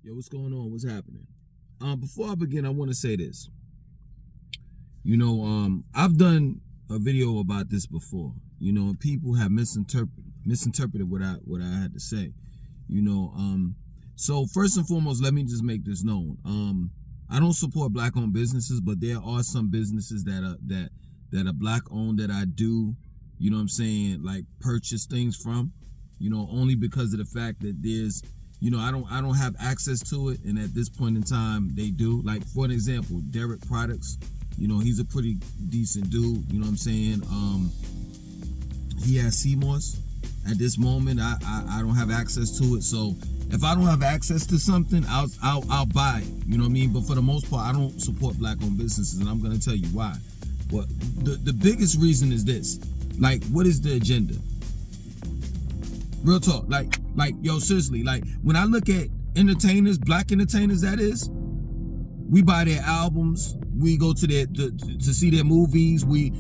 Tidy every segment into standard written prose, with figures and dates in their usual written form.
Yo, what's going on? What's happening? Before I begin, I want to say this. I've done a video about this before. And people have misinterpreted what I had to say. So first and foremost, let me just make this known. I don't support black-owned businesses, but there are some businesses that are black-owned that I do, like purchase things from, only because of the fact that there's, I don't have access to it, and at this point in time, they do. Like, for an example, Derek Products, he's a pretty decent dude, he has CMOS. At this moment, I don't have access to it, so if I don't have access to something, I'll buy it, But for the most part, I don't support black-owned businesses, and I'm gonna tell you why. But the biggest reason is this: like, what is the agenda? Real talk, like, yo, seriously, like, when I look at entertainers, black entertainers, that is, we buy their albums, we go to their to see their movies, we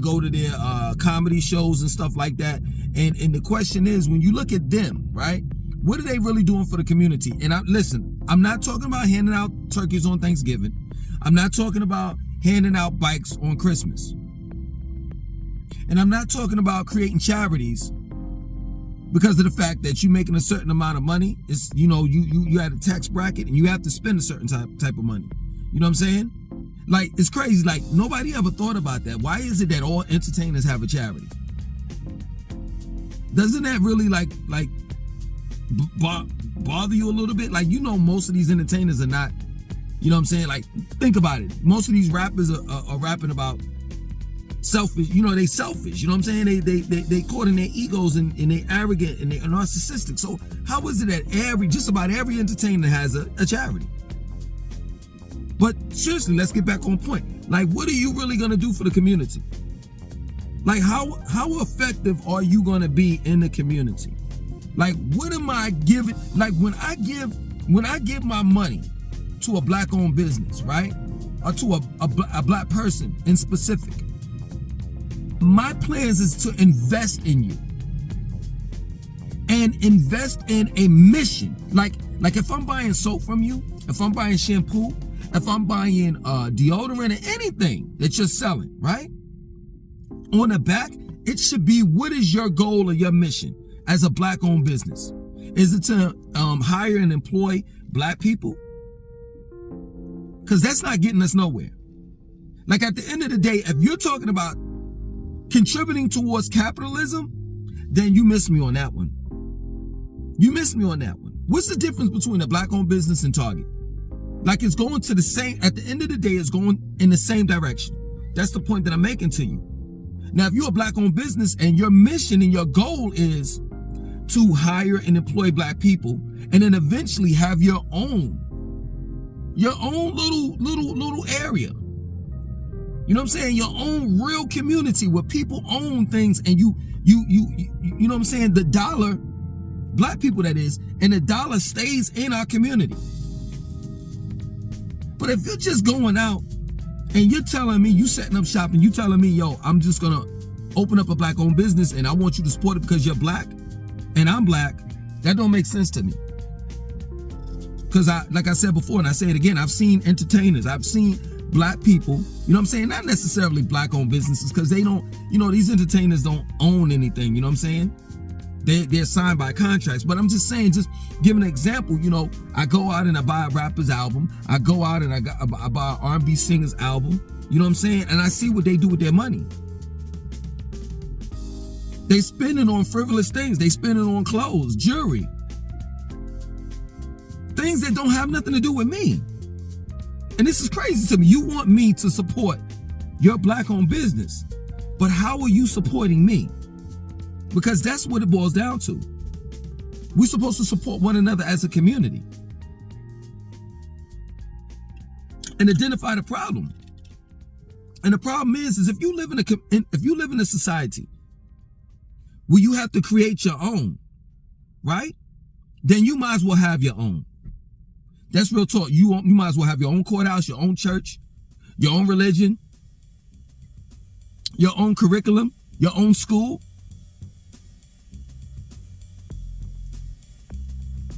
go to their comedy shows and stuff like that. And the question is, when you look at them, right, what are they really doing for the community? And I'm not talking about handing out turkeys on Thanksgiving. I'm not talking about handing out bikes on Christmas. And I'm not talking about creating charities because of the fact that you're making a certain amount of money. It's, you had a tax bracket and you have to spend a certain type of money. You know what I'm saying? Like, it's crazy. Like, nobody ever thought about that. Why is it that all entertainers have a charity? Doesn't that really bother you a little bit? Like, most of these entertainers are not, like, think about it. Most of these rappers are rapping about selfish, they selfish, they caught in their egos and they arrogant and they are narcissistic. So how is it that just about every entertainer has a charity? But seriously, let's get back on point. Like, what are you really gonna do for the community? Like, how effective are you gonna be in the community? Like, what am I giving? Like, when I give my money to a black-owned business, right, or to a black person in specific, my plans is to invest in you and invest in a mission. Like if I'm buying soap from you, if I'm buying shampoo, if I'm buying deodorant or anything that you're selling, right? On the back, it should be, what is your goal or your mission as a black-owned business? Is it to hire and employ black people? Because that's not getting us nowhere. Like, at the end of the day, if you're talking about contributing towards capitalism, then you missed me on that one. You missed me on that one. What's the difference between a black-owned business and Target? Like, it's going to the same, at the end of the day, it's going in the same direction. That's the point that I'm making to you. Now, if you're a black-owned business and your mission and your goal is to hire and employ black people and then eventually have your own little area, you know what I'm saying? Your own real community where people own things, and you know what I'm saying? The dollar, black people that is, and the dollar stays in our community. But if you're just going out and you're telling me, you setting up shop and you telling me, yo, I'm just gonna open up a black-owned business and I want you to support it because you're black and I'm black, that don't make sense to me. Because like I said before, and I say it again, I've seen entertainers, I've seen black people, you know what I'm saying? Not necessarily black-owned businesses, because they don't, these entertainers don't own anything, you know what I'm saying? They're signed by contracts. But I'm just saying, just giving an example, I go out and I buy a rapper's album. I go out and I buy an R&B singer's album, you know what I'm saying? And I see what they do with their money. They spend it on frivolous things. They spend it on clothes, jewelry, things that don't have nothing to do with me. And this is crazy to me. You want me to support your black-owned business, but how are you supporting me? Because that's what it boils down to. We're supposed to support one another as a community and identify the problem. And the problem is if you live in a society where you have to create your own, right? Then you might as well have your own. That's real talk. You might as well have your own courthouse, your own church, your own religion, your own curriculum, your own school.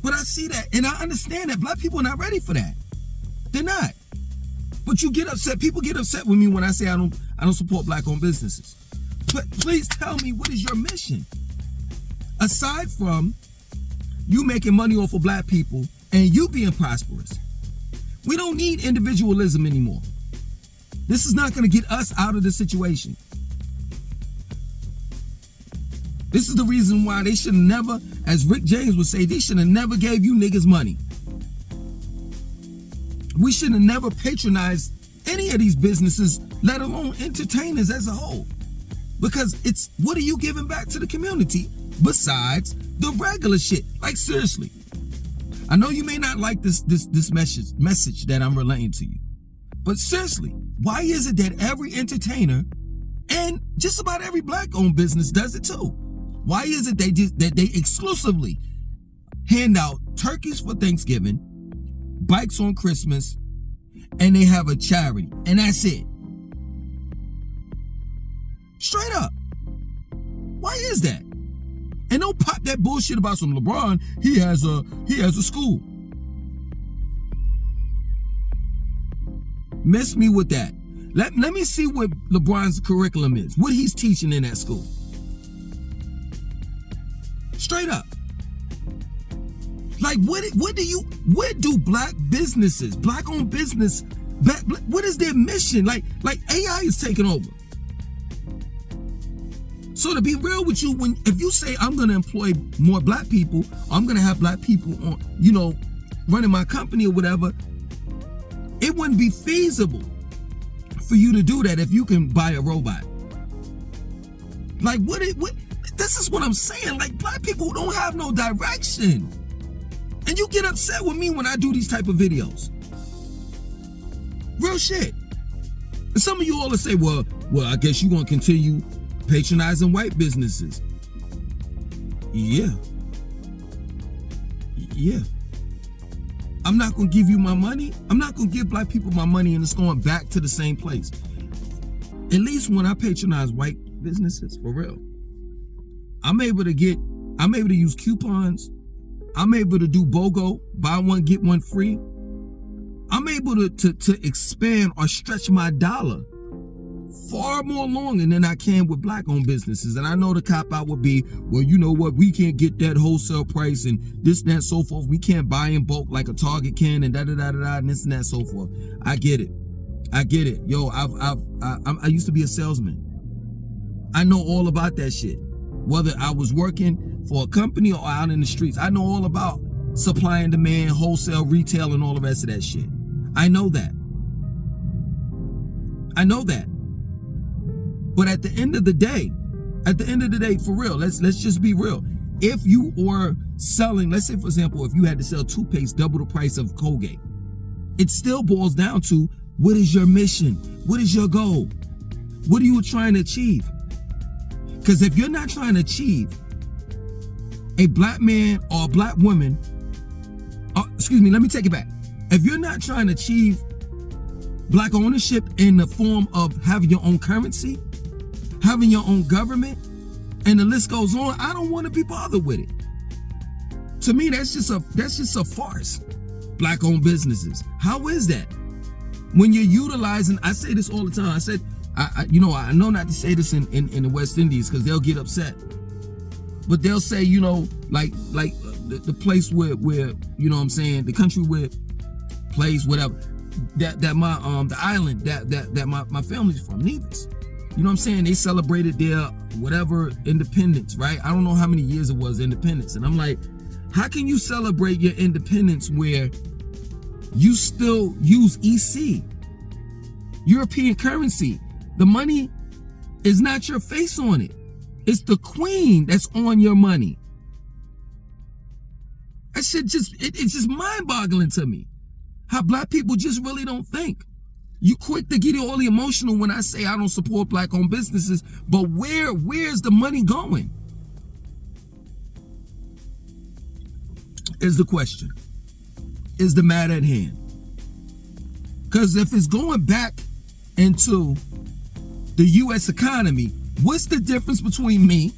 But I see that, and I understand that black people are not ready for that. They're not. But you get upset. People get upset with me when I say I don't support black-owned businesses. But please tell me, what is your mission? Aside from you making money off of black people and you being prosperous. We don't need individualism anymore. This is not going to get us out of the situation. This is the reason why they should never, as Rick James would say, they should have never gave you niggas money. We should have never patronized any of these businesses, let alone entertainers as a whole. Because it's, what are you giving back to the community besides the regular shit? Like, seriously. I know you may not like this message that I'm relaying to you. But seriously, why is it that every entertainer and just about every black-owned business does it too? Why is it that they exclusively hand out turkeys for Thanksgiving, bikes on Christmas, and they have a charity, and that's it? Straight up. Why is that? And don't pop that bullshit about some LeBron. He has a school. Miss me with that. Let me see what LeBron's curriculum is. What he's teaching in that school. Straight up. Like, where do black businesses, black-owned business, what is their mission? Like AI is taking over. So to be real with you, if you say I'm going to employ more black people, I'm going to have black people on, running my company or whatever, it wouldn't be feasible for you to do that if you can buy a robot. Like, this is what I'm saying. Like, black people don't have no direction. And you get upset with me when I do these type of videos. Real shit. And some of you all will say, well, I guess you're going to continue patronizing white businesses. Yeah. I'm not going to give you my money. I'm not going to give black people my money and it's going back to the same place. At least when I patronize white businesses, for real, I'm able to use coupons. I'm able to do BOGO, buy one, get one free. I'm able to expand or stretch my dollar far more longer than I can with black-owned businesses. And I know the cop-out would be, well, you know what, we can't get that wholesale price and this, that, so forth. We can't buy in bulk like a Target can and da-da-da-da-da and this and that, so forth. I get it. Yo, I used to be a salesman. I know all about that shit. Whether I was working for a company or out in the streets, I know all about supply and demand, wholesale, retail, and all the rest of that shit. I know that. But at the end of the day, for real, let's just be real. If you were selling, let's say for example, if you had to sell toothpaste double the price of Colgate, it still boils down to, what is your mission? What is your goal? What are you trying to achieve? Because if you're not trying to achieve a black man or a black woman, let me take it back. If you're not trying to achieve black ownership in the form of having your own currency, having your own government, and the list goes on, I don't want to be bothered with it. To me, that's just a farce. Black-owned businesses. How is that? When you're utilizing, I say this all the time. I said, I know not to say this in the West Indies because they'll get upset. But they'll say, like the place where you know what I'm saying, the country where, place, whatever, that the island that my family's from, Nevis. You know what I'm saying? They celebrated their whatever independence, right? I don't know how many years it was independence. And I'm like, how can you celebrate your independence where you still use EC, European currency? The money is not your face on it. It's the queen that's on your money. That shit it's just mind-boggling to me. How black people just really don't think. You quick to get all emotional when I say I don't support black-owned businesses, but where's the money going? Is the question. Is the matter at hand. Because if it's going back into the U.S. economy, what's the difference between me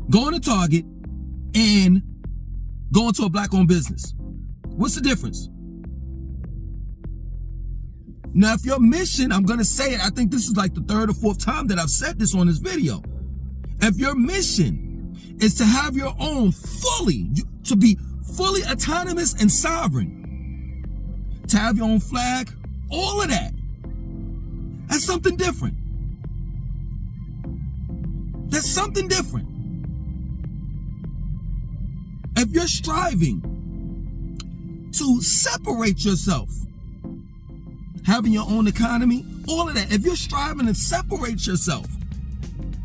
going to Target and going to a black-owned business? What's the difference? Now, if your mission, I'm going to say it, I think this is like the third or fourth time that I've said this on this video. If your mission is to have your own to be fully autonomous and sovereign, to have your own flag, all of that, that's something different. That's something different. If you're striving to separate yourself, having your own economy, all of that, if you're striving to separate yourself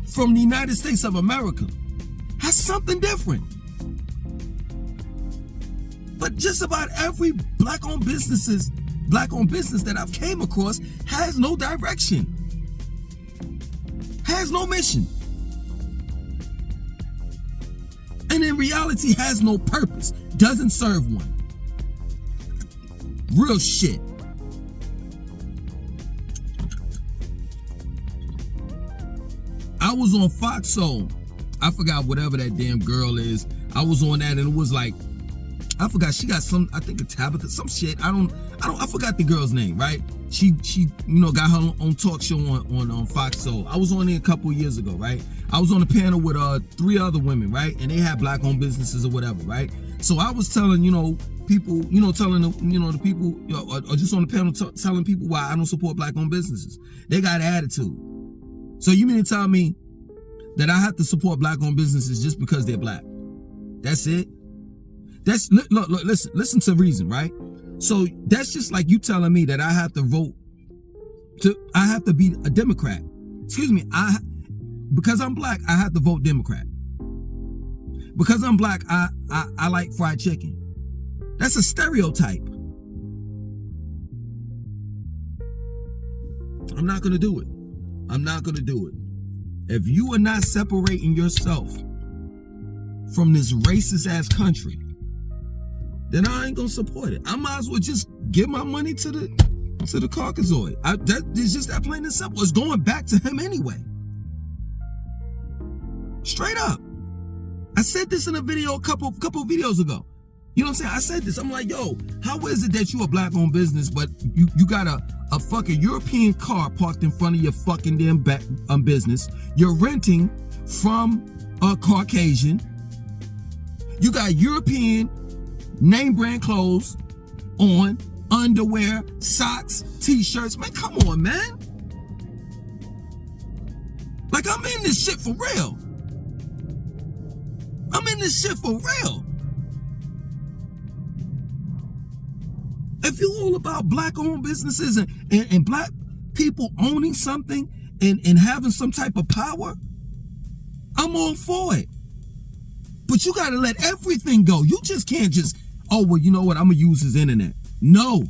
from the United States of America, that's something different. But just about every black-owned business that I've came across has no direction, has no mission, and in reality has no purpose, doesn't serve one. Real shit. I was on Fox Soul. I forgot whatever that damn girl is. I was on that and it was like, I forgot, she got some, I think a Tabitha, some shit. I forgot the girl's name, right? She got her own talk show on Fox Soul. I was on there a couple of years ago, right? I was on a panel with 3 other women, right? And they had black-owned businesses or whatever, right? So I was telling, people, telling the people, or just on the panel telling people why I don't support black-owned businesses. They got attitude. So you mean to tell me that I have to support black-owned businesses just because they're black? That's it? Look, listen to reason, right? So that's just like you telling me that I have to vote I have to be a Democrat. Excuse me, because I'm black, I have to vote Democrat. Because I'm black, I like fried chicken. That's a stereotype. I'm not gonna do it. I'm not gonna do it. If you are not separating yourself from this racist ass country, then I ain't gonna support it. I might as well just give my money to the Caucasoid. It's just that plain and simple. It's going back to him anyway. Straight up. I said this in a video a couple videos ago. You know what I'm saying? I said this. I'm like, yo, how is it that you a black-owned business, but you got a fucking European car parked in front of your fucking damn business? You're renting from a Caucasian. You got European name brand clothes on, underwear, socks, t-shirts. Man, come on, man. Like, I'm in this shit for real. I'm in this shit for real. If you're all about black-owned businesses and black people owning something and having some type of power, I'm all for it. But you got to let everything go. You just can't just, oh, well, you know what? I'm going to use his internet. No.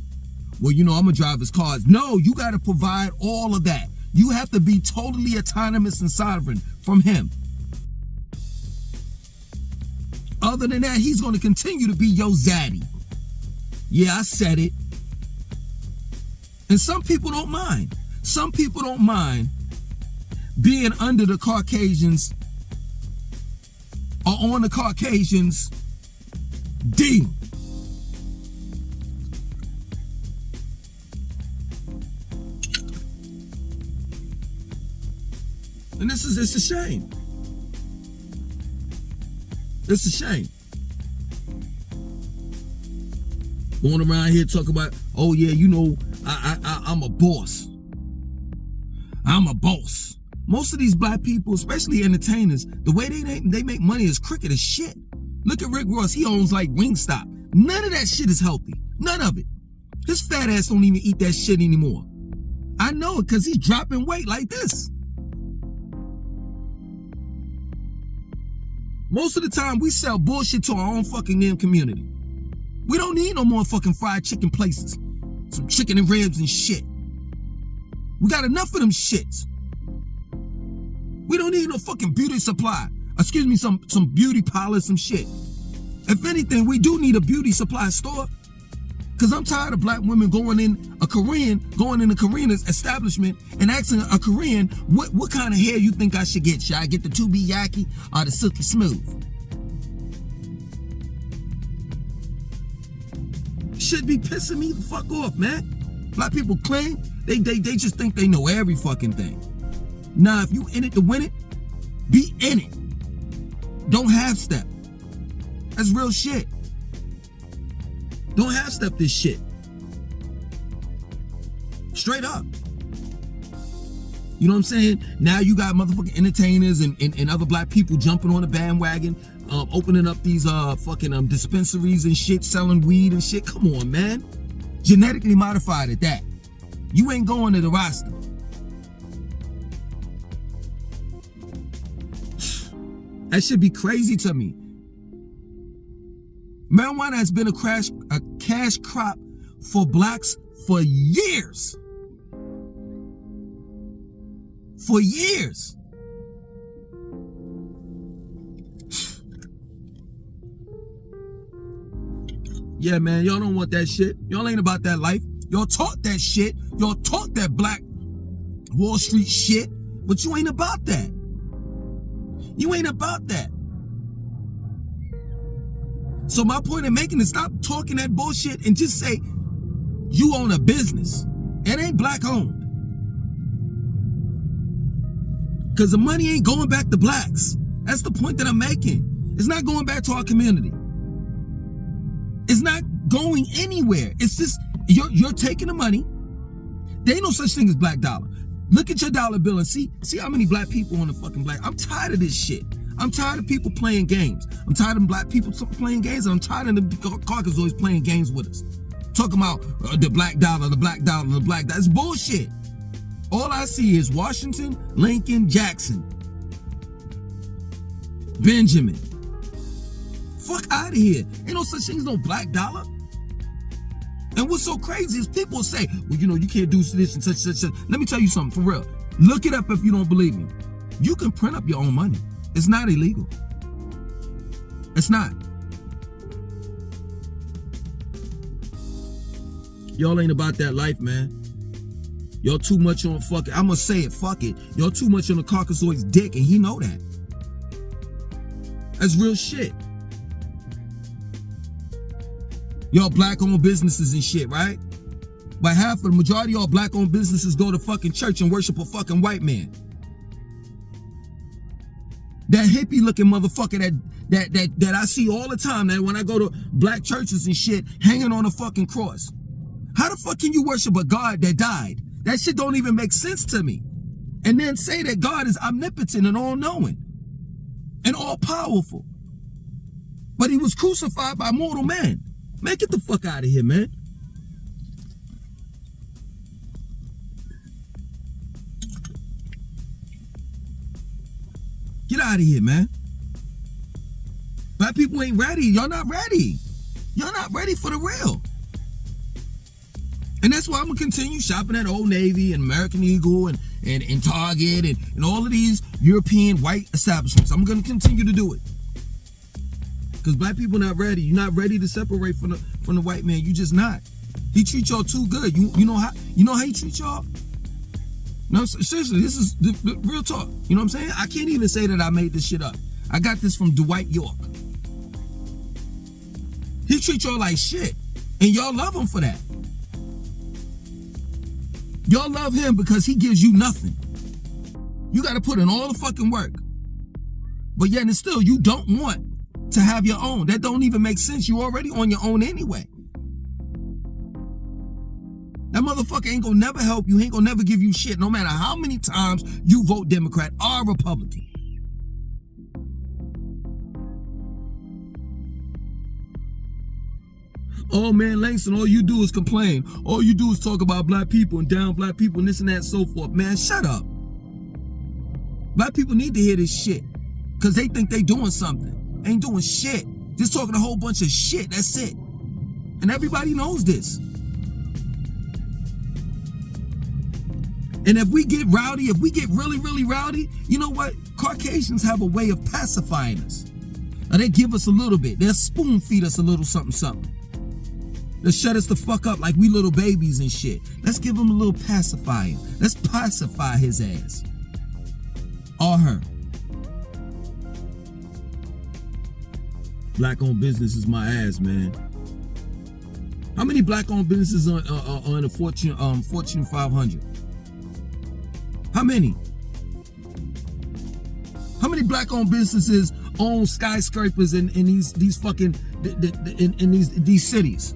Well, I'm going to drive his cars. No, you got to provide all of that. You have to be totally autonomous and sovereign from him. Other than that, he's going to continue to be your zaddy. Yeah, I said it. And some people don't mind. Some people don't mind being under the Caucasians or on the Caucasians' D. And it's a shame. It's a shame. Going around here talking about, oh yeah, I'm a boss. I'm a boss. Most of these black people, especially entertainers, the way they make money is crooked as shit. Look at Rick Ross. He owns like Wingstop. None of that shit is healthy. None of it. His fat ass don't even eat that shit anymore. I know it because he's dropping weight like this. Most of the time, we sell bullshit to our own fucking damn community. We don't need no more fucking fried chicken places. Some chicken and ribs and shit. We got enough of them shits. We don't need no fucking beauty supply. Excuse me, some beauty parlor, some shit. If anything, we do need a beauty supply store. Because I'm tired of black women going in a Korean establishment and asking a Korean, what kind of hair you think I should get? Should I get the 2B Yaki or the silky smooth? shit be pissing me the fuck off, man. Black people claim they just think they know every fucking thing. Nah, if you in it to win it, be in it. Don't half step. That's real shit. Don't half step this shit. Straight up. You know what I'm saying? Now you got motherfucking entertainers and other black people jumping on the bandwagon, opening up these fucking dispensaries and shit, selling weed and shit. Come on, man. Genetically modified at that. You ain't going to the roster. That should be crazy to me. Marijuana has been a cash crop for blacks for years. For years. Yeah, man, y'all don't want that shit. Y'all ain't about that life. Y'all taught that shit. Y'all taught that black Wall Street shit, but you ain't about that. You ain't about that. So my point in making is stop talking that bullshit and just say you own a business. It ain't black owned. Because the money ain't going back to blacks. That's the point that I'm making. It's not going back to our community. It's not going anywhere. It's just, you're taking the money. There ain't no such thing as black dollar. Look at your dollar bill and see how many black people on the fucking black. I'm tired of this shit. I'm tired of people playing games. I'm tired of black people playing games, and I'm tired of the Caucasoids playing games with us. Talking about the black dollar, the black dollar, the black dollar. That's bullshit. All I see is Washington, Lincoln, Jackson, Benjamin. Fuck out of here. Ain't no such thing as no black dollar. And what's so crazy is people say, well, you know, you can't do this and such. Let me tell you something, for real. Look it up if you don't believe me. You can print up your own money. It's not illegal. It's not. Y'all ain't about that life, man. Y'all too much on fucking, I'm gonna say it, fuck it. Y'all too much on the Caucasoid's dick, and he know that. That's real shit. Y'all black-owned businesses and shit, right? But half of the majority of y'all black-owned businesses go to fucking church and worship a fucking white man. That hippie-looking motherfucker that I see all the time, that when I go to black churches and shit, hanging on a fucking cross. How the fuck can you worship a God that died? That shit don't even make sense to me. And then say that God is omnipotent and all-knowing and all-powerful. But he was crucified by mortal man. Man, get the fuck out of here, man. Get out of here, man. Black people ain't ready. Y'all not ready. Y'all not ready for the real. And that's why I'm going to continue shopping at Old Navy and American Eagle and Target and all of these European white establishments. I'm going to continue to do it. Because black people not ready. You're not ready to separate from the white man. You just not. He treats y'all too good. You know how he treats y'all? No, seriously, this is the real talk. You know what I'm saying? I can't even say that I made this shit up. I got this from Dwight York. He treats y'all like shit. And y'all love him for that. Y'all love him because he gives you nothing. You got to put in all the fucking work. But yet and still, you don't want to have your own. That don't even make sense. You already on your own anyway. That motherfucker ain't gonna never help you. He ain't gonna never give you shit, no matter how many times you vote Democrat or Republican. Oh man, Langston, all you do is complain. All you do is talk about black people and down black people and this and that and so forth. Man, shut up. Black people need to hear this shit because they think they doing something. Ain't doing shit. Just talking a whole bunch of shit. That's it. And everybody knows this. And if we get rowdy, if we get really, really rowdy, you know what? Caucasians have a way of pacifying us. Now they give us a little bit. They'll spoon feed us a little something, something. They'll shut us the fuck up like we little babies and shit. Let's give him a little pacifier. Let's pacify his ass. Or her. Black-owned business is my ass, man. How many black-owned businesses are in the Fortune 500? How many? How many black-owned businesses own skyscrapers in these fucking in these cities?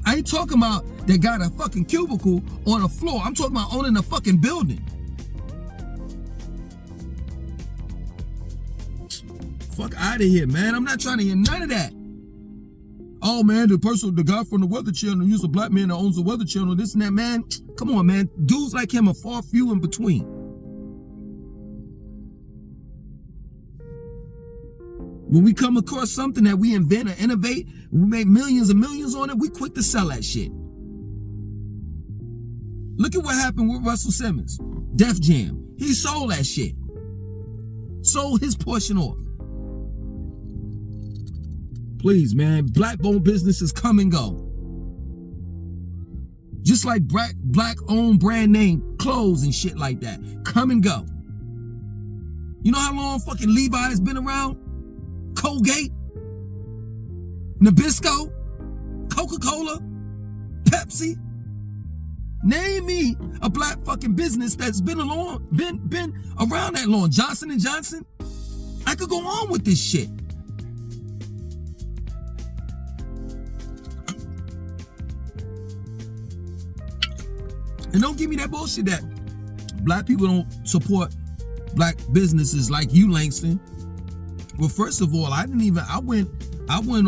I ain't talking about they got a fucking cubicle on a floor. I'm talking about owning a fucking building. Fuck out of here, man. I'm not trying to hear none of that. Oh man, the guy from the Weather Channel, he's a black man that owns the Weather Channel, this and that, man. Come on, man. Dudes like him are far few in between. When we come across something that we invent or innovate, we make millions and millions on it, we quick to sell that shit. Look at what happened with Russell Simmons. Def Jam. He sold that shit. Sold his portion off. Please, man, black-owned businesses come and go. Just like black-owned brand name clothes and shit like that. Come and go. You know how long fucking Levi's been around? Colgate? Nabisco? Coca-Cola? Pepsi? Name me a black fucking business that's been around that long. Johnson & Johnson? I could go on with this shit. And don't give me that bullshit that black people don't support black businesses like you, Langston. Well, first of all, I went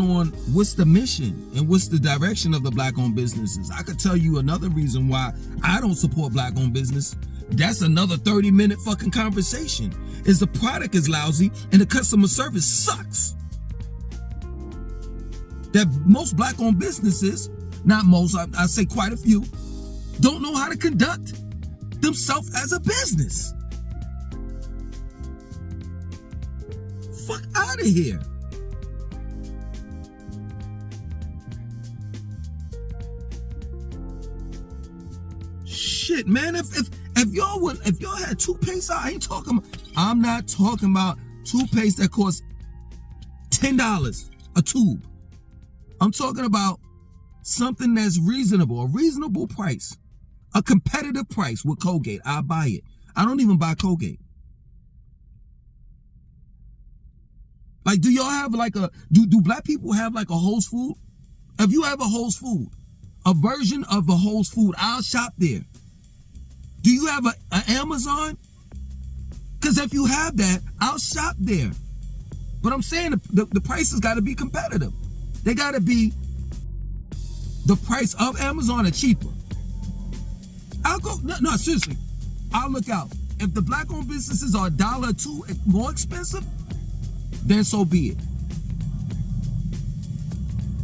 on what's the mission and what's the direction of the black-owned businesses. I could tell you another reason why I don't support black-owned business. That's another 30-minute fucking conversation. Is the product is lousy and the customer service sucks. That most black-owned businesses, not most, I say quite a few, don't know how to conduct themselves as a business. Fuck out of here. Shit, man. If y'all had toothpaste, I'm not talking about toothpaste that costs $10 a tube. I'm talking about something that's reasonable, a reasonable price. A competitive price with Colgate. I'll buy it. I don't even buy Colgate. Like, do y'all have like do black people have like a Whole Foods? If you have a Whole Foods, a version of a Whole Foods, I'll shop there. Do you have an Amazon? Because if you have that, I'll shop there. But I'm saying the prices got to be competitive. They got to be the price of Amazon or cheaper. I'll go, no, seriously, I'll look out. If the black-owned businesses are $1 or $2 more expensive, then so be it.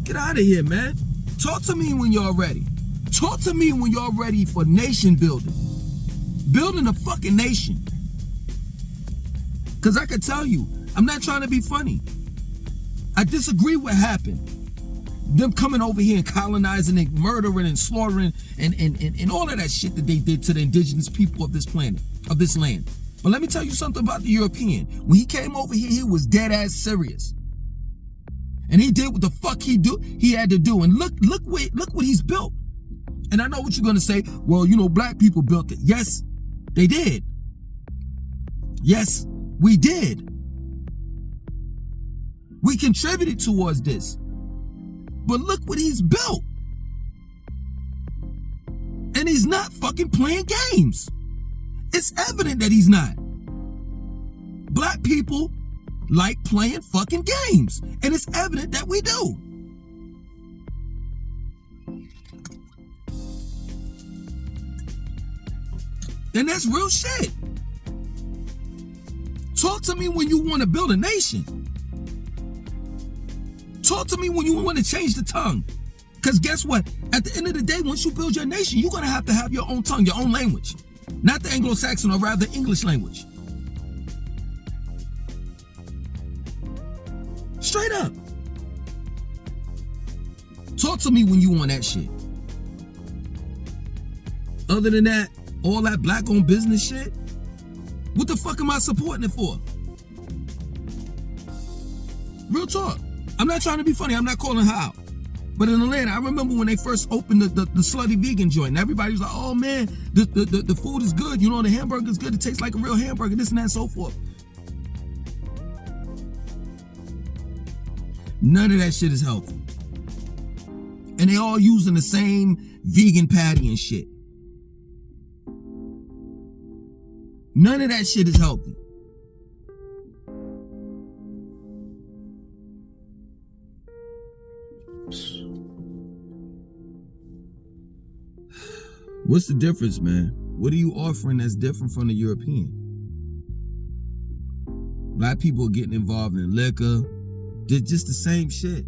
Get out of here, man. Talk to me when you're ready. Talk to me when you're ready for nation building. Building a fucking nation. Because I can tell you, I'm not trying to be funny. I disagree with what happened. Them coming over here and colonizing and murdering and slaughtering and all of that shit that they did to the indigenous people of this planet, of this land. But let me tell you something about the European. When he came over here, he was dead ass serious. And he did what the fuck he had to do. And look what he's built. And I know what you're gonna say. Well, you know, black people built it. Yes, they did. Yes, we did. We contributed towards this. But look what he's built. And he's not fucking playing games. It's evident that he's not. Black people like playing fucking games. And it's evident that we do. And that's real shit. Talk to me when you want to build a nation. Talk to me when you want to change the tongue. Because guess what? At the end of the day, once you build your nation, you're going to have your own tongue, your own language. Not the Anglo-Saxon, or rather English language. Straight up. Talk to me when you want that shit. Other than that, all that black-owned business shit, what the fuck am I supporting it for? Real talk. I'm not trying to be funny. I'm not calling her out. But in Atlanta, I remember when they first opened the slutty vegan joint, and everybody was like, oh man, the food is good. You know, the hamburger is good. It tastes like a real hamburger, this and that and so forth. None of that shit is healthy. And they all using the same vegan patty and shit. None of that shit is healthy. What's the difference, man? What are you offering that's different from the European? Black people are getting involved in liquor. They're just the same shit.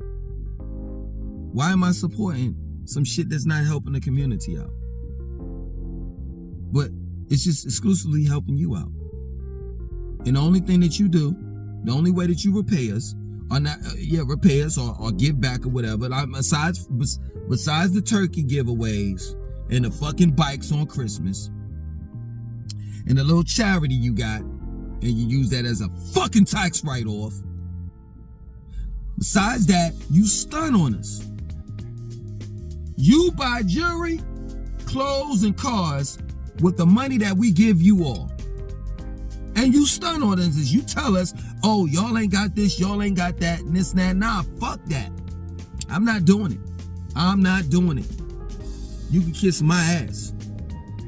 Why am I supporting some shit that's not helping the community out? But it's just exclusively helping you out. And the only thing that you do, the only way that you repay us, or not, repay us or give back or whatever, like besides the turkey giveaways and the fucking bikes on Christmas and the little charity you got, and you use that as a fucking tax write-off. Besides that, you stun on us. You buy jewelry, clothes, and cars with the money that we give you all. And you stun on us as you tell us, oh, y'all ain't got this, y'all ain't got that, and this and that. Nah, fuck that. I'm not doing it. I'm not doing it. You can kiss my ass.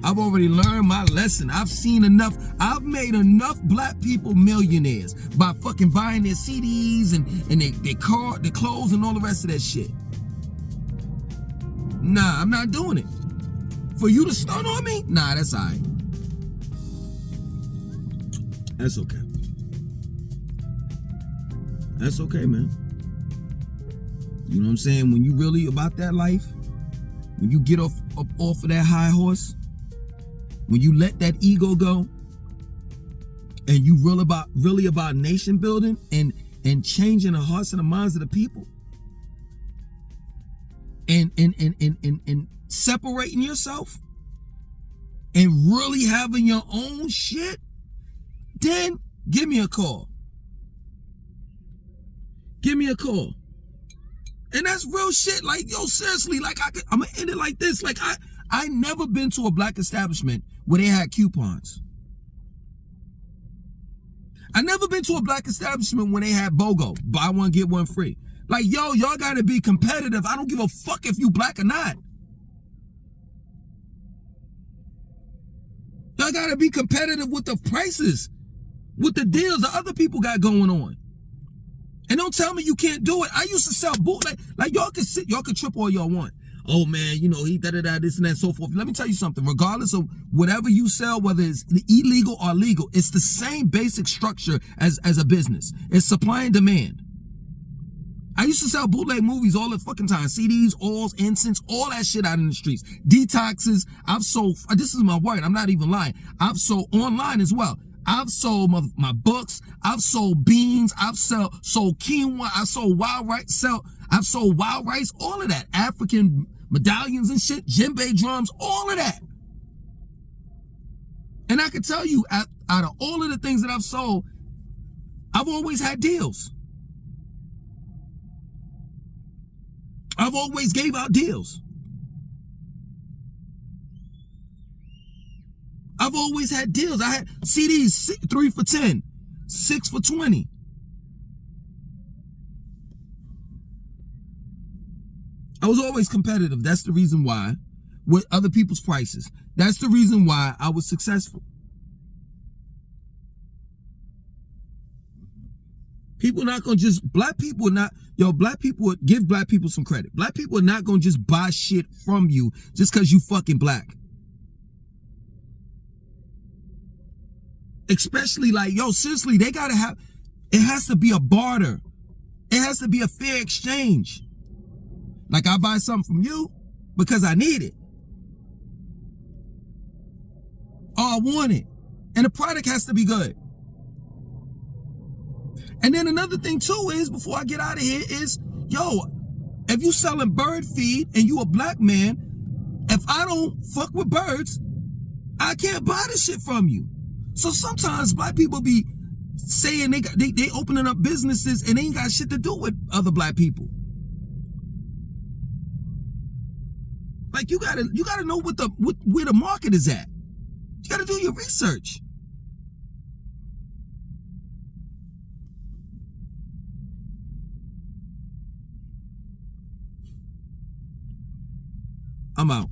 I've already learned my lesson. I've seen enough. I've made enough black people millionaires by fucking buying their CDs and their car, their clothes, and all the rest of that shit. Nah, I'm not doing it. For you to stun on me? Nah, that's all right. That's okay. That's okay, man. You know what I'm saying? When you really about that life, when you get off of that high horse, when you let that ego go, and you really about nation building and changing the hearts and the minds of the people, and separating yourself, and really having your own shit, then give me a call. Give me a call. And that's real shit. Like, yo, seriously, like I'm gonna end it like this. Like I never been to a black establishment where they had coupons. I never been to a black establishment when they had BOGO, buy one, get one free. Like, yo, y'all gotta be competitive. I don't give a fuck if you black or not. Y'all gotta be competitive with the prices, with the deals that other people got going on. And don't tell me you can't do it. I used to sell bootleg. Like, y'all can trip all y'all want. Oh man, you know, he da-da-da, this and that, so forth. Let me tell you something. Regardless of whatever you sell, whether it's illegal or legal, it's the same basic structure as a business. It's supply and demand. I used to sell bootleg movies all the fucking time. CDs, oils, incense, all that shit out in the streets. Detoxes. I've sold, this is my word, I'm not even lying. I've sold online as well. I've sold my books. I've sold beans. I've sold quinoa. I've sold wild rice. I've sold wild rice. All of that. African medallions and shit. Djembe drums. All of that. And I can tell you, out of all of the things that I've sold, I've always had deals. I've always gave out deals. I've always had deals. I had CDs, 3 for 10, 6 for 20. I was always competitive. That's the reason why, with other people's prices. That's the reason why I was successful. People not gonna just, black people are not, black people, give black people some credit. Black people are not gonna just buy shit from you just because you fucking black. Especially like, yo, seriously, they gotta have, it has to be a barter. It has to be a fair exchange. Like, I buy something from you because I need it. Or I want it. And the product has to be good. And then another thing too is, before I get out of here, is, yo, if you selling bird feed and you a black man, if I don't fuck with birds, I can't buy this shit from you. So sometimes black people be saying they opening up businesses and they ain't got shit to do with other black people. Like you gotta know where the market is at. You gotta do your research. I'm out.